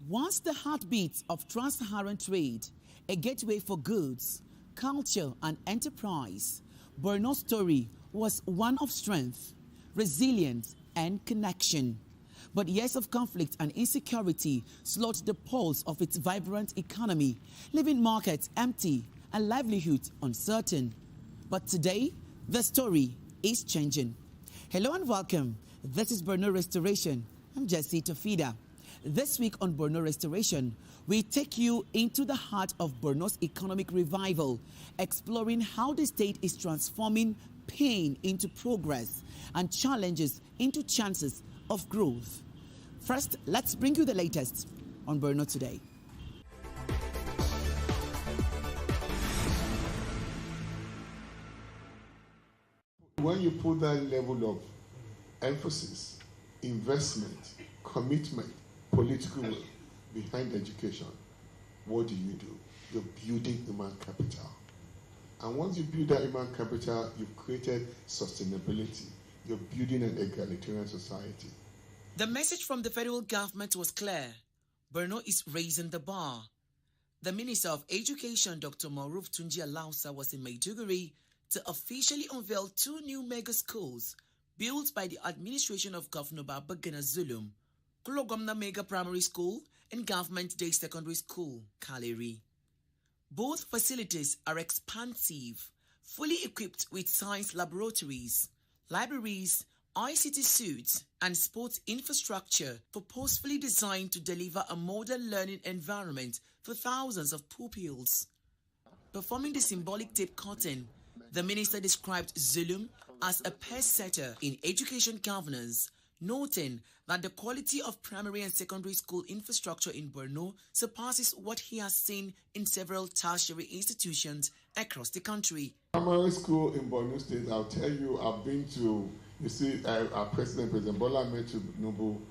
Once the heartbeat of trans-Saharan trade, a gateway for goods, culture and enterprise, Borno's story was one of strength, resilience and connection. But years of conflict and insecurity slowed the pulse of its vibrant economy, leaving markets empty and livelihoods uncertain. But today, the story is changing. Hello and welcome. This is Borno Restoration. I'm Jessie Tafida. This week on Borno Restoration, we take you into the heart of Borno's economic revival, exploring how the state is transforming pain into progress and challenges into chances of growth. First, let's bring you the latest on Borno today. When you put that level of emphasis, investment, commitment, political will behind education, what do? You're building human capital. And once you build that human capital, you've created sustainability. You're building an egalitarian society. The message from the federal government was clear. Borno is raising the bar. The Minister of Education, Dr. Maruf Tunji Alausa, was in Maiduguri to officially unveil 2 new mega schools built by the administration of Governor Babagana Zulum, Kulogomna Mega Primary School and Government Day Secondary School, Kaleri. Both facilities are expansive, fully equipped with science laboratories, libraries, ICT suites, and sports infrastructure purposefully designed to deliver a modern learning environment for thousands of pupils. Performing the symbolic tape cutting, the minister described Zulum as a pace-setter in education governance, noting that the quality of primary and secondary school infrastructure in Borno surpasses what he has seen in several tertiary institutions across the country. Primary school in Borno State, I'll tell you, I've been to, you see, our President Bola Ahmed Tinubu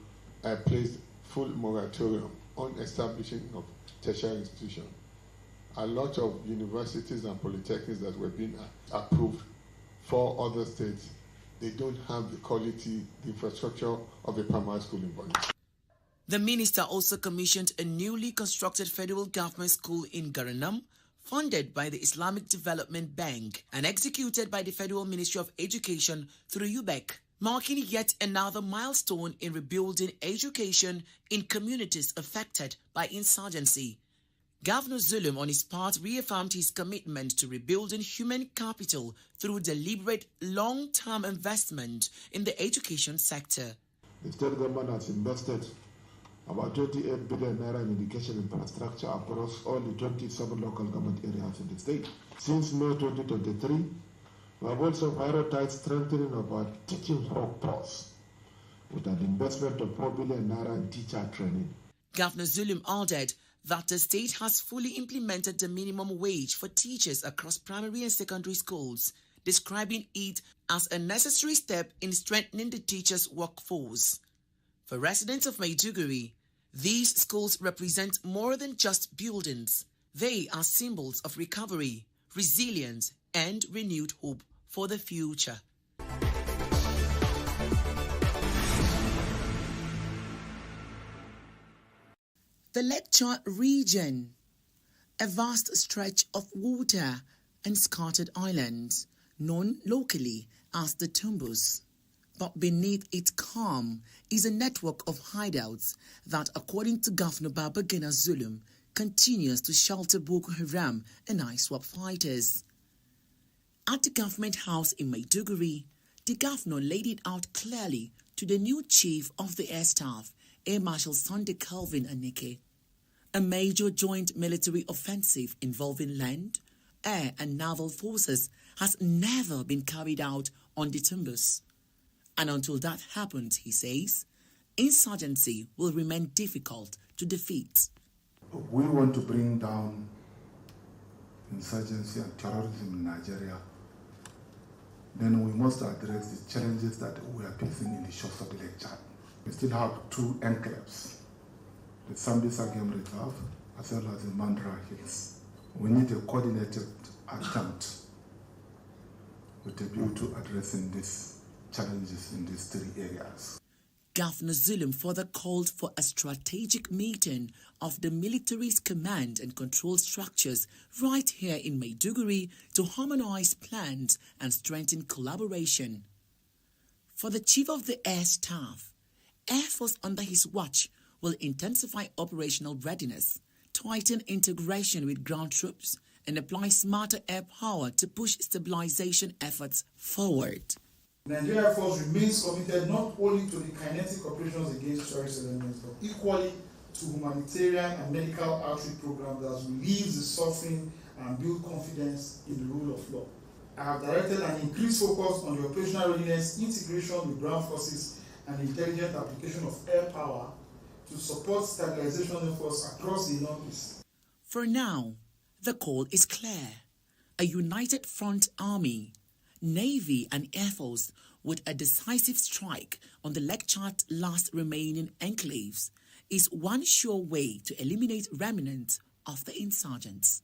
placed full moratorium on establishing of tertiary institutions. A lot of universities and polytechnics that were being approved for other states, they don't have the quality, the infrastructure of a primary school in Borno. The minister also commissioned a newly constructed federal government school in Garanam, funded by the Islamic Development Bank and executed by the Federal Ministry of Education through UBEC, marking yet another milestone in rebuilding education in communities affected by insurgency. Governor Zulum, on his part, reaffirmed his commitment to rebuilding human capital through deliberate long-term investment in the education sector. The state government has invested about 28 billion naira in education infrastructure across all the 27 local government areas in the state. Since May 2023, we have also prioritized strengthening of our teaching workforce with an investment of 4 billion naira in teacher training. Governor Zulum added that the state has fully implemented the minimum wage for teachers across primary and secondary schools, describing it as a necessary step in strengthening the teachers' workforce. For residents of Maiduguri, these schools represent more than just buildings. They are symbols of recovery, resilience, and renewed hope for the future. The Lake Chad region, a vast stretch of water and scattered islands, known locally as the Tumbus. But beneath its calm is a network of hideouts that, according to Governor Babagana Zulum, continues to shelter Boko Haram and ISWAP fighters. At the government house in Maiduguri, the governor laid it out clearly to the new chief of the air staff, Air Marshal Sunday Calvin Anike. A major joint military offensive involving land, air and naval forces has never been carried out on the Tumbus. And until that happens, he says, insurgency will remain difficult to defeat. We want to bring down insurgency and terrorism in Nigeria. Then we must address the challenges that we are facing in the shores of the Lake Chad. We still have 2 enclaves, the Sambisa Game Reserve as well as the Mandra Hills. We need a coordinated attempt with a view to addressing these challenges in these 3 areas. Governor Zulum further called for a strategic meeting of the military's command and control structures right here in Maiduguri to harmonize plans and strengthen collaboration. For the Chief of the Air Staff, Air Force under his watch will intensify operational readiness, tighten integration with ground troops, and apply smarter air power to push stabilization efforts forward. The Nigerian Air Force remains committed not only to the kinetic operations against terrorist elements, but equally to humanitarian and medical outreach programs that relieve the suffering and build confidence in the rule of law. I have directed an increased focus on the operational readiness, integration with ground forces, and intelligent application of air power to support stabilization efforts across the Northeast. For now, the call is clear. A united front army, Navy and Air Force with a decisive strike on the leg-charted last remaining enclaves is one sure way to eliminate remnants of the insurgents.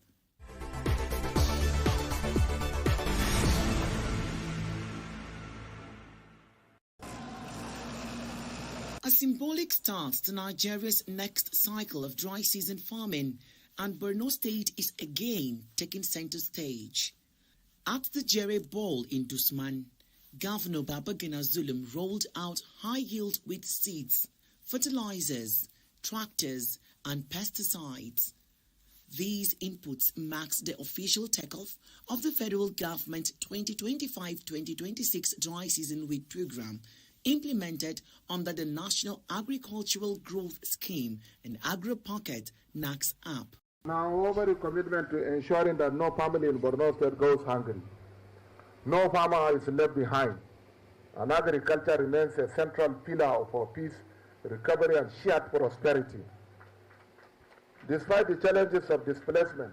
A symbolic start to Nigeria's next cycle of dry season farming, and Borno State is again taking center stage. At the Jere Bowl in Dusman, Governor Babagana Zulum rolled out high-yield wheat seeds, fertilizers, tractors, and pesticides. These inputs marks the official takeoff of the federal government 2025-2026 dry season wheat program, implemented under the National Agricultural Growth Scheme and Agro Pocket NACS app. Now, over a commitment to ensuring that no family in Borno State goes hungry. No farmer is left behind. And agriculture remains a central pillar of our peace, recovery, and shared prosperity. Despite the challenges of displacement,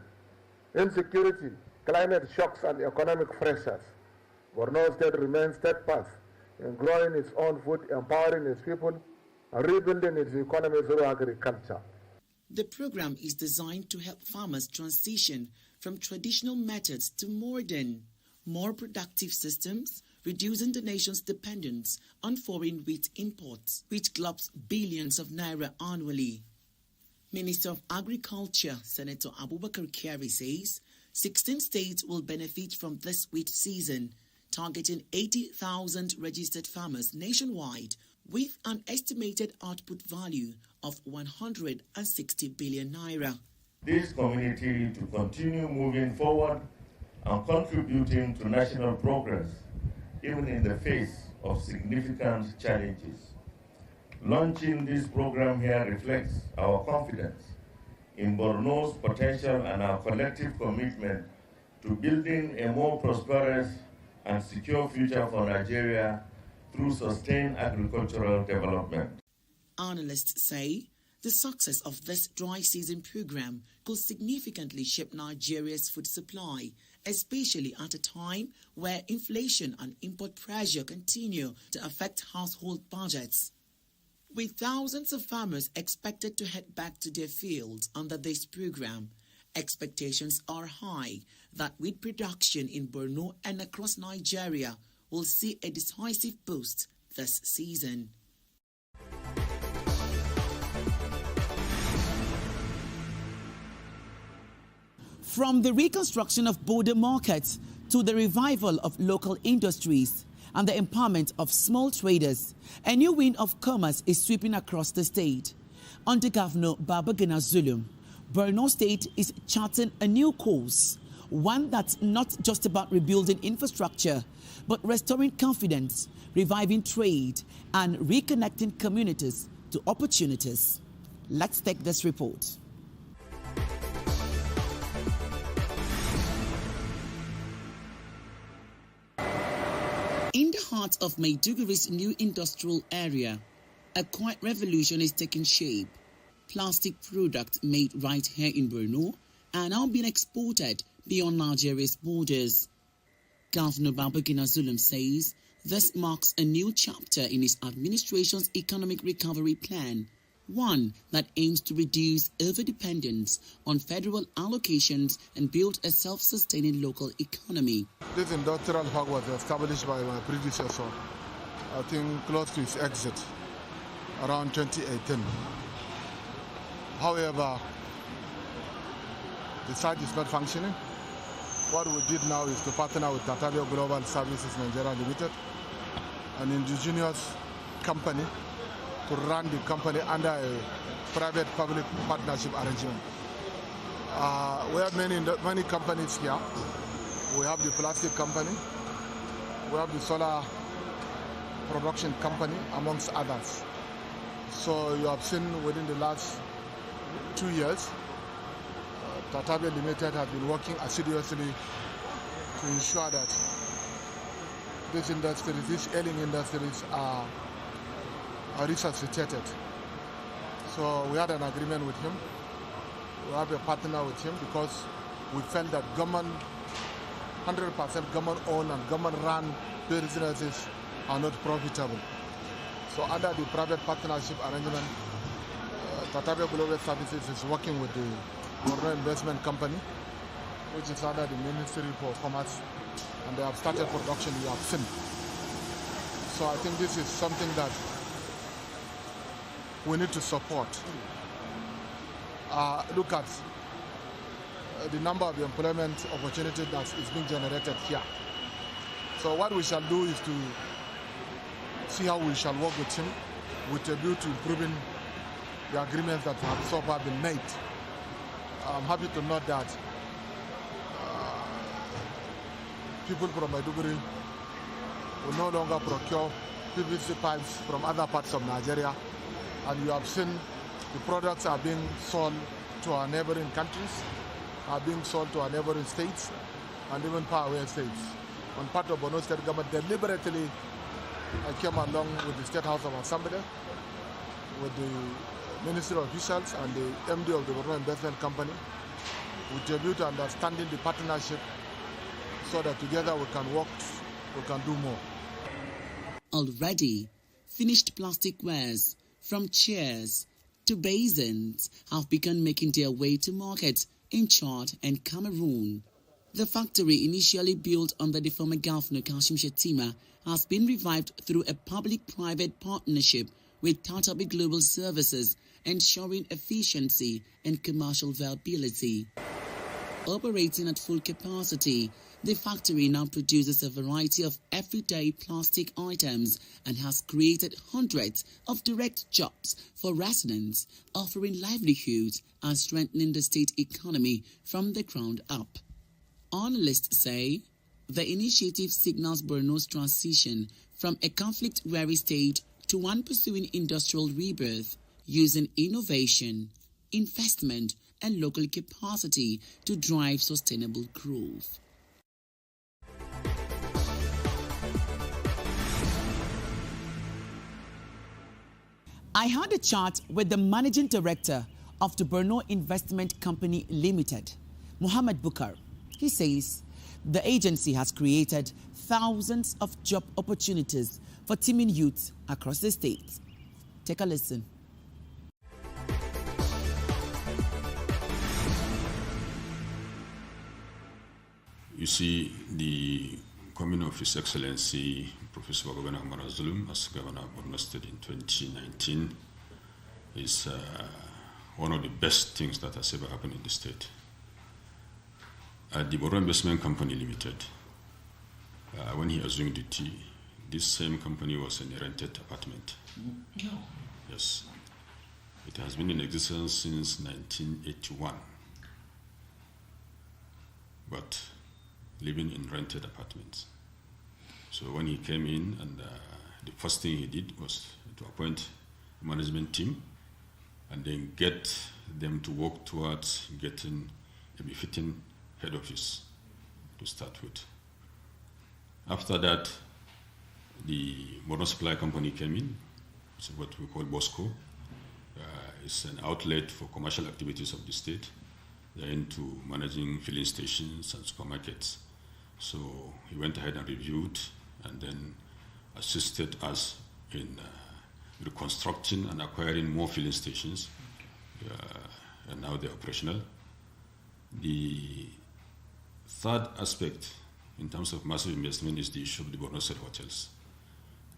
insecurity, climate shocks, and economic pressures, Borno State remains steadfast in growing its own food, empowering its people, and rebuilding its economy through agriculture. The program is designed to help farmers transition from traditional methods to modern, more productive systems, reducing the nation's dependence on foreign wheat imports, which globs billions of naira annually. Minister of Agriculture, Senator Abubakar Kyari, says 16 states will benefit from this wheat season, targeting 80,000 registered farmers nationwide with an estimated output value of 160 billion naira. This community to continue moving forward and contributing to national progress, even in the face of significant challenges. Launching this program here reflects our confidence in Borno's potential and our collective commitment to building a more prosperous and secure future for Nigeria through sustained agricultural development. Analysts say the success of this dry season program could significantly shape Nigeria's food supply, especially at a time where inflation and import pressure continue to affect household budgets. With thousands of farmers expected to head back to their fields under this program, expectations are high that wheat production in Borno and across Nigeria will see a decisive boost this season. From the reconstruction of border markets to the revival of local industries and the empowerment of small traders, a new wind of commerce is sweeping across the state. Under Governor Babagana Zulum, Borno State is charting a new course, one that's not just about rebuilding infrastructure, but restoring confidence, reviving trade, and reconnecting communities to opportunities. Let's take this report. In the heart of Maiduguri's new industrial area, a quiet revolution is taking shape. Plastic products made right here in Borno are now being exported beyond Nigeria's borders. Governor Babagana Zulum says this marks a new chapter in his administration's economic recovery plan, one that aims to reduce overdependence on federal allocations and build a self-sustaining local economy. This industrial park was established by my predecessor, I think close to his exit. around 2018. However, the site is not functioning. What we did now is to partner with Tatavio Global Services Nigeria Limited, an indigenous company, to run the company under a private-public partnership arrangement. We have many companies here. We have the plastic company, we have the solar production company, amongst others. So you have seen within the last 2 years, Tatavio Limited has been working assiduously to ensure that these industries, these ailing industries are resuscitated. So we had an agreement with him. We have a partner with him because we felt that 100% government-owned and government-run businesses are not profitable. So under the private partnership arrangement, Tatavio Global Services is working with the Borno Investment Company, which is under the Ministry for Commerce, and they have started production, you have seen. So I think this is something that we need to support. Look at the number of employment opportunities that is being generated here. So what we shall do is to see how we shall work with him with a view to improving the agreements that have so far been made. I'm happy to note that people from Maiduguri will no longer procure PVC pipes from other parts of Nigeria, and you have seen the products are being sold to our neighboring countries, are being sold to our neighboring states, and even faraway states. On part of Borno State government deliberately came along with the State House of Assembly, with the Ministry officials and the MD of the Borno Investment Company, with a view to understanding the partnership so that together we can work, we can do more. Already, finished plastic wares from chairs to basins have begun making their way to market in Chad and Cameroon. The factory, initially built under the former governor Kashim Shettima, has been revived through a public-private partnership with Tatavio Global Services, ensuring efficiency and commercial viability. Operating at full capacity, the factory now produces a variety of everyday plastic items and has created hundreds of direct jobs for residents, offering livelihoods and strengthening the state economy from the ground up. Analysts say the initiative signals Borno's transition from a conflict-weary state to one pursuing industrial rebirth, using innovation, investment, and local capacity to drive sustainable growth. I had a chat with the managing director of the Borno Investment Company Limited, Muhammad Bukar. He says the agency has created thousands of job opportunities for teeming youths across the state. Take a listen. You see, the coming of His Excellency Professor Governor Amara Zulum as Governor of Borno State in 2019 is one of the best things that has ever happened in the state. At the Borno Investment Company Limited, when he assumed duty, this same company was in a rented apartment. No. Yes. It has been in existence since 1981. But living in rented apartments. So when he came in, and the first thing he did was to appoint a management team and then get them to work towards getting a befitting head office to start with. After that, the Borno Supply Company came in. It's what we call BOSCO. It's an outlet for commercial activities of the state. They're into managing filling stations and supermarkets. So he went ahead and reviewed and then assisted us in reconstructing and acquiring more filling stations. And now they're operational. The third aspect in terms of massive investment is the issue of the Borno State hotels.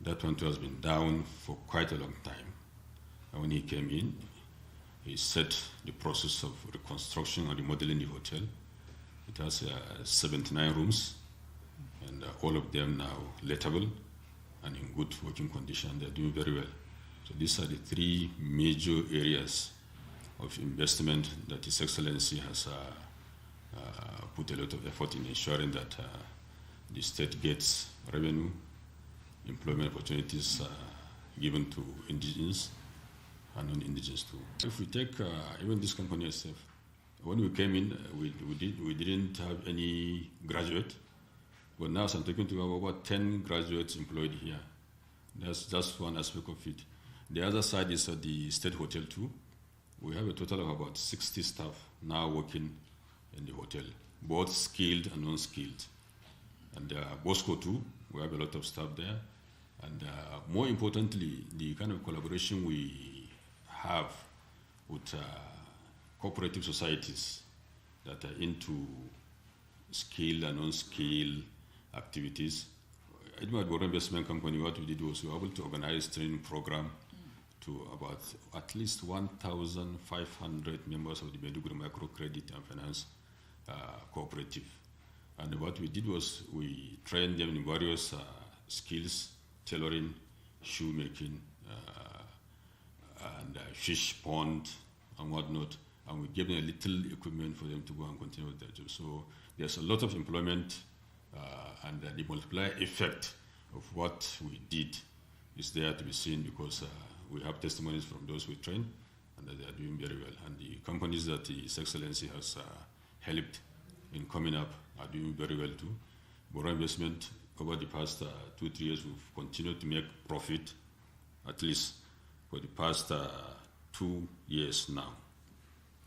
That one too has been down for quite a long time. And when he came in, he set the process of reconstruction and remodeling the hotel. It has 79 rooms, and all of them now lettable and in good working condition. They're doing very well. So these are the three major areas of investment that His Excellency has put a lot of effort in ensuring that the state gets revenue, employment opportunities given to indigenous and non-indigenous too. If we take even this company itself, when we came in, we didn't have any graduate, but now I'm talking to you about 10 graduates employed here. That's just one aspect of it. The other side is the state hotel too. We have a total of about 60 staff now working in the hotel, both skilled and non-skilled. And Bosco too, we have a lot of staff there. And more importantly, the kind of collaboration we have with cooperative societies that are into skilled and non-skilled activities. At Borno Investment Company, what we did was we were able to organize training program to about at least 1,500 members of the Maiduguri Microcredit and Finance Cooperative. And what we did was we trained them in various skills, tailoring, shoemaking, and fish pond and whatnot. And we gave them a little equipment for them to go and continue with their job. So there's a lot of employment, and the multiplier effect of what we did is there to be seen, because we have testimonies from those we train, and that they are doing very well. And the companies that His Excellency has helped in coming up are doing very well too. Borno Investment, over the past 2-3 years, we've continued to make profit, at least for the past 2 years now.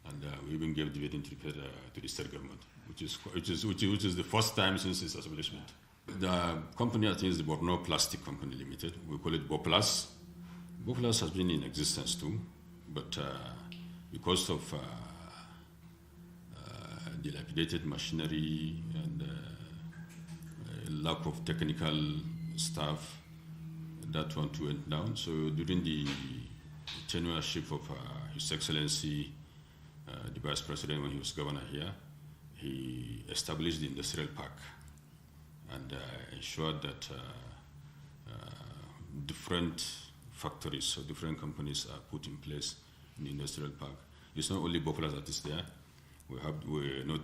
And we even gave dividend to the state government, which is the first time since its establishment. The company, I think, is the Borno Plastic Company Limited. We call it BOPLAS. BOPLAS has been in existence too, but because of dilapidated machinery and lack of technical staff, that one too went down. So during the tenureship of His Excellency, the Vice President, when he was governor here, he established the industrial park and ensured that different factories or different companies are put in place in the industrial park. It's not only Boplas that is there. We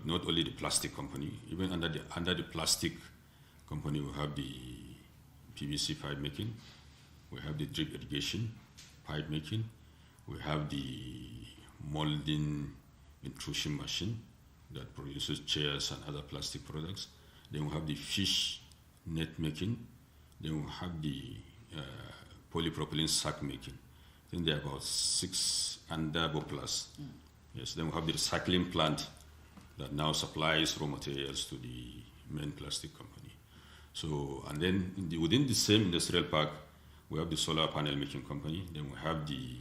not only the plastic company, even under the plastic company, we have the PVC pipe making, we have the drip irrigation pipe making, we have the molding intrusion machine that produces chairs and other plastic products. Then we have the fish net making. Then we have the polypropylene sack making. I think there are about 6 under Boplas. Yes. Then we have the recycling plant that now supplies raw materials to the main plastic company. So, and then within the same industrial park, we have the solar panel making company. Then we have the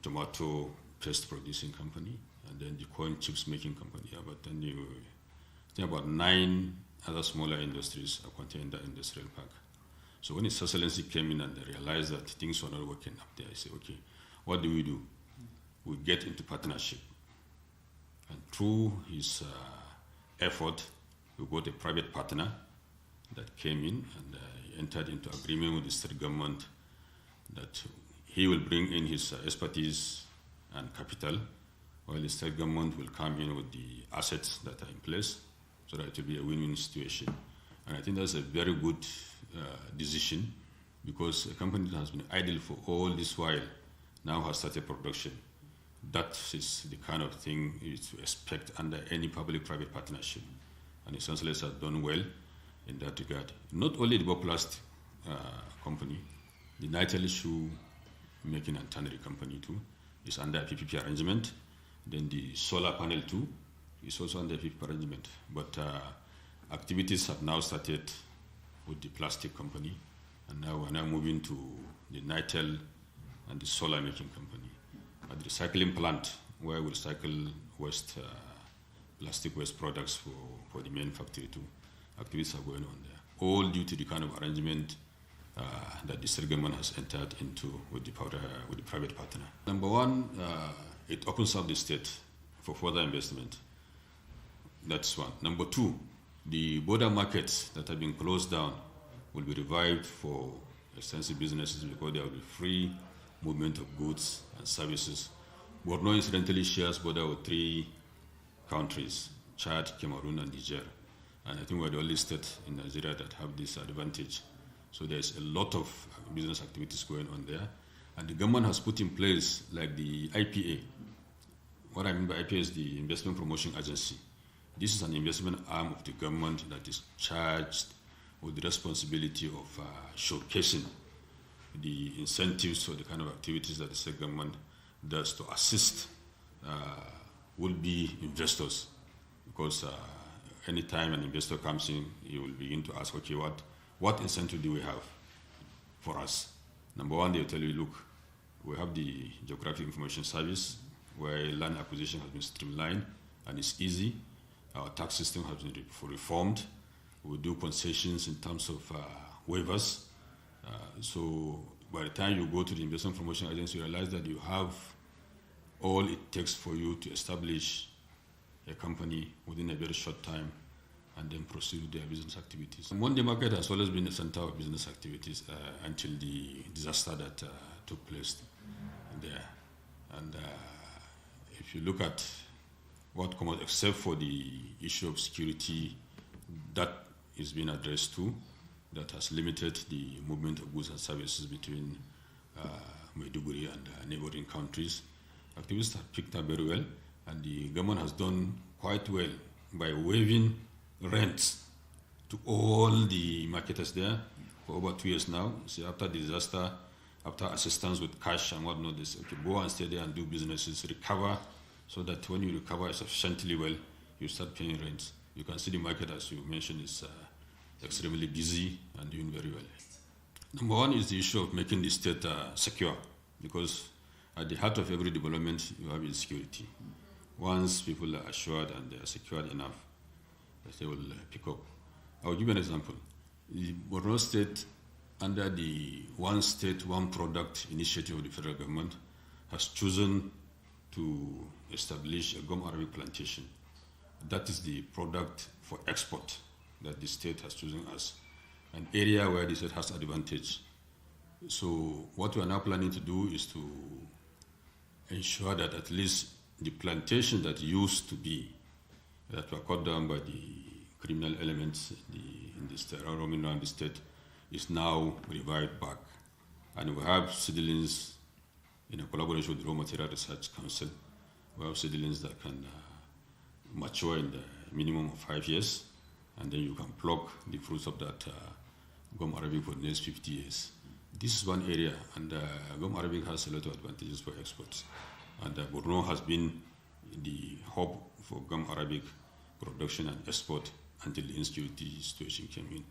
tomato paste producing company, and then the corn chips making company. But then I think about 9 other smaller industries are contained in the industrial park. So when His Excellency came in and they realized that things were not working up there, I said, okay, what do? We get into partnership. And through his effort, we got a private partner that came in and entered into agreement with the state government that he will bring in his expertise and capital, while the state government will come in with the assets that are in place, so that it will be a win-win situation. And I think that's a very good decision, because a company that has been idle for all this while now has started production. That is the kind of thing you expect under any public-private partnership. And His Excellency has done well in that regard. Not only the Boplast company, the Nightly Shoe Making and Tannery company too is under a PPP arrangement. Then the solar panel too is also under a PPP arrangement. But activities have now started with the plastic company, and now we're moving to the Nitel and the solar making company. At the recycling plant, where we'll recycle waste, plastic waste products for the main factory too, activities are going on there. All due to the kind of arrangement that the state government has entered into with the private partner. Number one, it opens up the state for further investment. That's one. Number two, the border markets that have been closed down will be revived for extensive businesses because there will be free movement of goods and services. Borno incidentally shares border with 3 countries, Chad, Cameroon, and Niger. And I think we're the only state in Nigeria that have this advantage. So there's a lot of business activities going on there. And the government has put in place like the IPA. What I mean by IPA is the Investment Promotion Agency. This is an investment arm of the government that is charged with the responsibility of showcasing the incentives or the kind of activities that the state government does to assist will-be investors. Because anytime an investor comes in, he will begin to ask, okay, what incentive do we have for us? Number one, they'll tell you, look, we have the Geographic Information Service where land acquisition has been streamlined and it's easy. Our tax system has been reformed. We do concessions in terms of waivers. So by the time you go to the Investment Promotion Agency, you realize that you have all it takes for you to establish a company within a very short time and then proceed with their business activities. Monday market has always been the center of business activities until the disaster that took place there. And if you look at what comes, except for the issue of security, that is being addressed too, that has limited the movement of goods and services between Maiduguri and neighboring countries. Activities have picked up very well, and the government has done quite well by waiving rents to all the marketers there for over 2 years now. So after the disaster, after assistance with cash and whatnot, they say, okay, go and stay there and do businesses, recover, so that when you recover sufficiently well, you start paying rents. You can see the market, as you mentioned, is extremely busy and doing very well. Number one is the issue of making the state secure, because at the heart of every development, you have insecurity. Once people are assured and they are secured enough, they will pick up. I will give you an example. The Borno State, under the One State, One Product initiative of the federal government, has chosen to establish a gum Arabic plantation. That is the product for export that the state has chosen as an area where the state has advantage. So what we are now planning to do is to ensure that at least the plantation that used to be, that were cut down by the criminal elements in the state, roaming around the state, is now revived back. And we have seedlings in a collaboration with the Raw Material Research Council. We have seedlings that can mature in the minimum of 5 years, and then you can pluck the fruits of that gum Arabic for the next 50 years. This is one area, and gum Arabic has a lot of advantages for exports. And Borno has been the hub for gum Arabic production and export until the insecurity situation came in.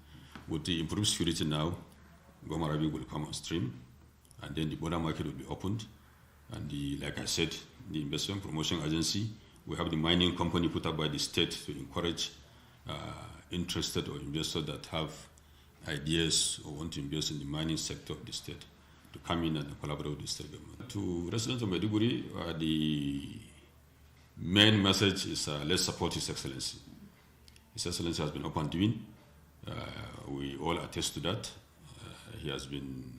With the improved security now, gum Arabic will come on stream, and then the border market will be opened. And like I said, the Investment Promotion Agency, we have the mining company put up by the state to encourage interested or investors that have ideas or want to invest in the mining sector of the state to come in and collaborate with the state government. To residents of Maiduguri, the main message is let's support His Excellency. His Excellency has been up and doing. We all attest to that. He has been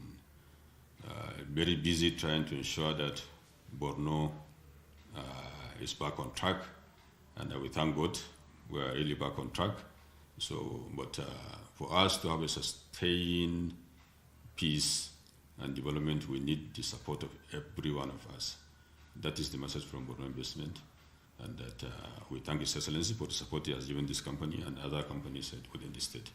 very busy trying to ensure that Borno is back on track, and we thank God we are really back on track. So, but for us to have a sustained peace and development, we need the support of every one of us. That is the message from Borno Investment, and that we thank His Excellency for the support he has given this company and other companies within the state.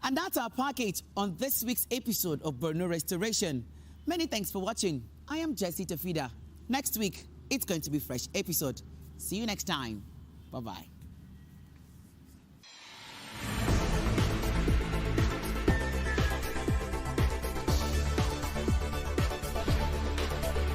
And that's our package on this week's episode of Borno Restoration. Many thanks for watching. I am Jessie Tafida. Next week, it's going to be a fresh episode. See you next time. Bye-bye.